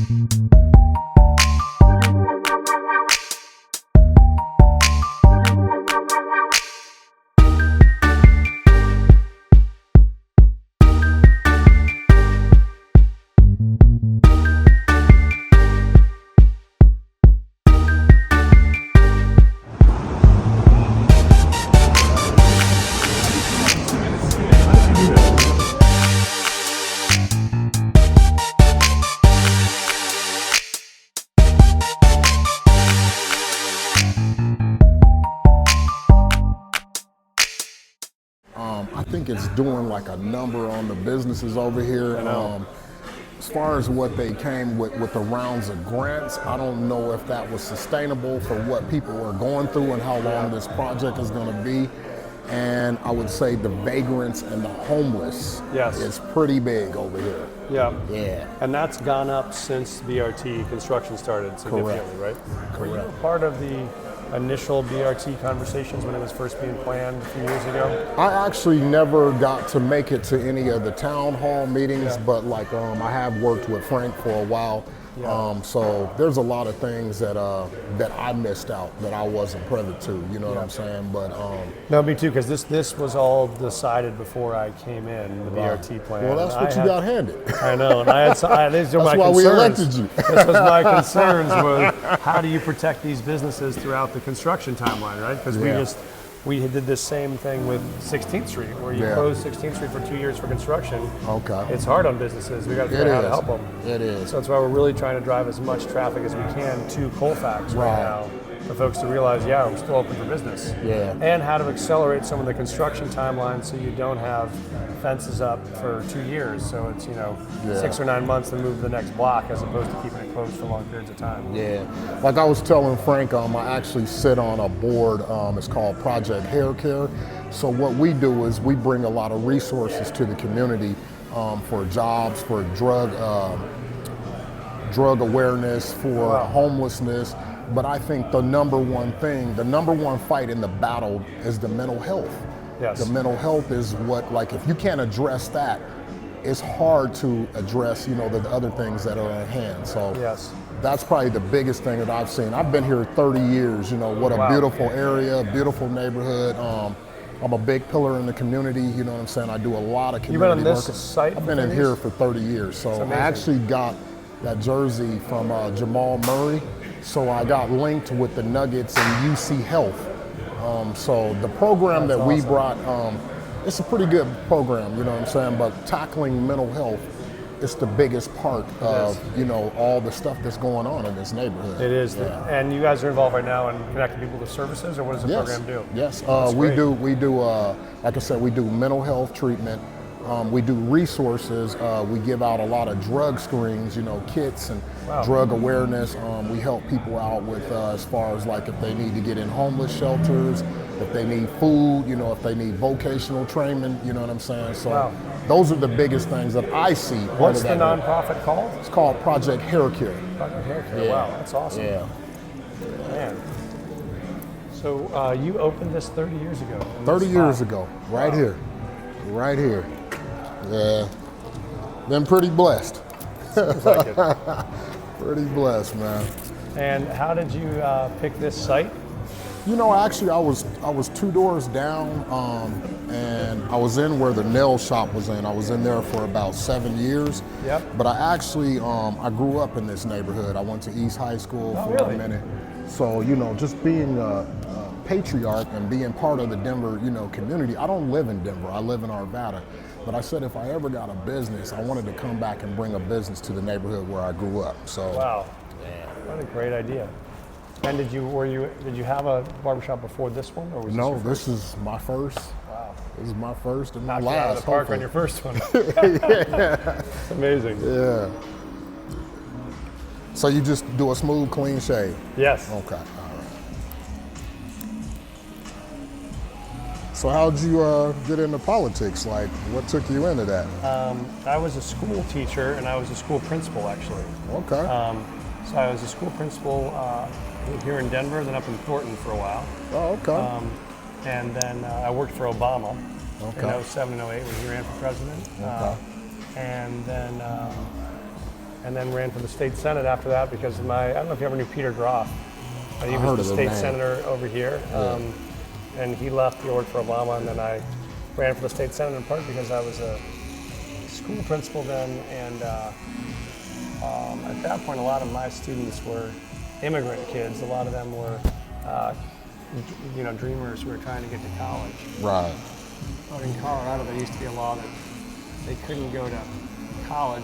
I think it's doing like a number on the businesses over here. As far as what they came with the rounds of grants, I don't know if that was sustainable for what people are going through and how long this project is going to be. And I would say the vagrants and the homeless is pretty big over here. Yeah. And that's gone up since BRT construction started significantly, right? Correct. Were you part of the initial BRT conversations when it was first being planned a few years ago? I actually never got to make it to any of the town hall meetings, but like I have worked with Frank for a while. So there's a lot of things that that I missed out that I wasn't privy to, you know what I'm saying? But no, me too, because this was all decided before I came in, the BRT plan. Well, that's what you got handed. I know, and these are my concerns. That's why we elected you. This was my concerns was how do you protect these businesses throughout the construction timeline, right? Because we did this same thing with 16th Street, where you closed 16th Street for 2 years for construction. It's hard on businesses. We got to figure out how to help them. It is. So that's why we're really trying to drive as much traffic as we can to Colfax right now, for folks to realize, we're still open for business. And how to accelerate some of the construction timelines so you don't have fences up for 2 years. So it's 6 or 9 months to move to the next block as opposed to keeping it closed for long periods of time. Like I was telling Frank, I actually sit on a board. It's called Project Hair Care. So what we do is we bring a lot of resources to the community for jobs, for drug awareness, for homelessness. But I think the number one fight in the battle is the mental health. The mental health is what, like, if you can't address that, it's hard to address, the other things that are at hand. So that's probably the biggest thing that I've seen. I've been here 30 years, what a beautiful area, beautiful neighborhood. I'm a big pillar in the community, you know what I'm saying? I do a lot of community You've been on this work. site? I've been in here for 30 years. So I actually got that jersey from Jamal Murray. So I got linked with the Nuggets and UC Health. So the program that we brought, it's a pretty good program, you know what I'm saying? But tackling mental health is the biggest part of, all the stuff that's going on in this neighborhood. It is. And you guys are involved right now in connecting people to services, or what does the program do? Yes, we do, like I said, we do mental health treatment. We do resources. We give out a lot of drug screens, kits and drug awareness. We help people out with as far as like if they need to get in homeless shelters, if they need food, if they need vocational training, you know what I'm saying? So those are the biggest things that I see. What's the nonprofit called? It's called Project Hair Care. Project Hair Care, wow, that's awesome. Man. So you opened this 30 years ago. 30 years ago, right here. Right here. Yeah, been pretty blessed. Seems like it. Pretty blessed, man. And how did you pick this site? Actually, I was 2 doors down, and I was in where the nail shop was in. I was in there for about 7 years. But I actually, I grew up in this neighborhood. I went to East High School for a minute. So, just being a patriarch and being part of the Denver, community. I don't live in Denver. I live in Arvada. But I said if I ever got a business, I wanted to come back and bring a business to the neighborhood where I grew up. So what a great idea. And did you have a barbershop before this one, or was no? This is my first. Wow. This is my first and my Knocked last. you out of the park on your first one. It's amazing. Yeah. So you just do a smooth, clean shave? Yes. Okay. So how'd you get into politics? Like, what took you into that? I was a school teacher, and I was a school principal, actually. Okay. So I was a school principal here in Denver, then up in Thornton for a while. Oh, okay. And then I worked for Obama in 07 and 08 when he ran for president. Okay. And then and then ran for the state senate after that because I don't know if you ever knew Peter Groff. He was the state senator over here, and he left. He worked for Obama, and then I ran for the state senate in part because I was a school principal then, and at that point, a lot of my students were immigrant kids. A lot of them were, dreamers who were trying to get to college. Right. But in Colorado, there used to be a law that they couldn't go to college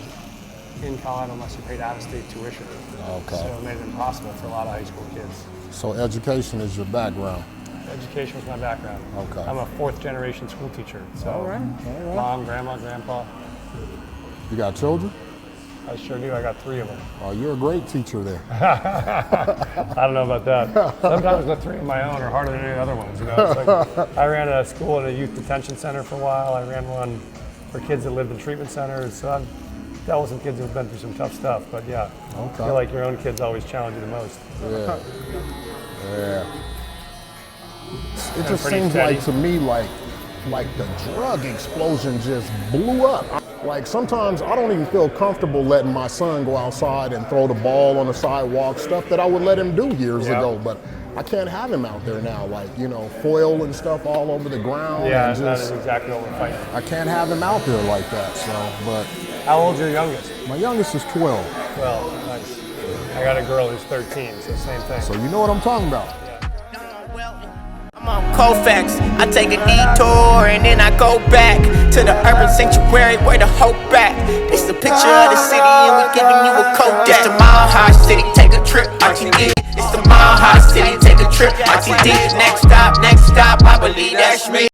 in Colorado unless you paid out-of-state tuition. Okay. So it made it impossible for a lot of high school kids. So education is your background? Education was my background. Okay. I'm a fourth-generation school teacher. So all right. Mom, grandma, grandpa. You got children? I sure do. I got 3 of them. Oh, you're a great teacher there. I don't know about that. Sometimes the 3 of my own are harder than any other ones. It's like, I ran a school at a youth detention center for a while. I ran one for kids that lived in treatment centers. So I've dealt with some kids who've been through some tough stuff. But yeah, I feel like your own kids always challenge you the most. Yeah. Yeah. It just seems like to me like the drug explosion just blew up. Like sometimes I don't even feel comfortable letting my son go outside and throw the ball on the sidewalk, stuff that I would let him do years ago, but I can't have him out there now, like, foil and stuff all over the ground. Yeah, and that is exactly what we're fighting. I can't have him out there like that, but. How old's your youngest? My youngest is 12. 12, nice. I got a girl who's 13, so same thing. So you know what I'm talking about. I'm on Colfax, I take a detour and then I go back to the urban sanctuary where the hope at. It's the picture of the city and we giving you a Kodak. It's the Mile High City, take a trip, RTD. It's the Mile High City, take a trip, RTD. Next stop, I believe that's me.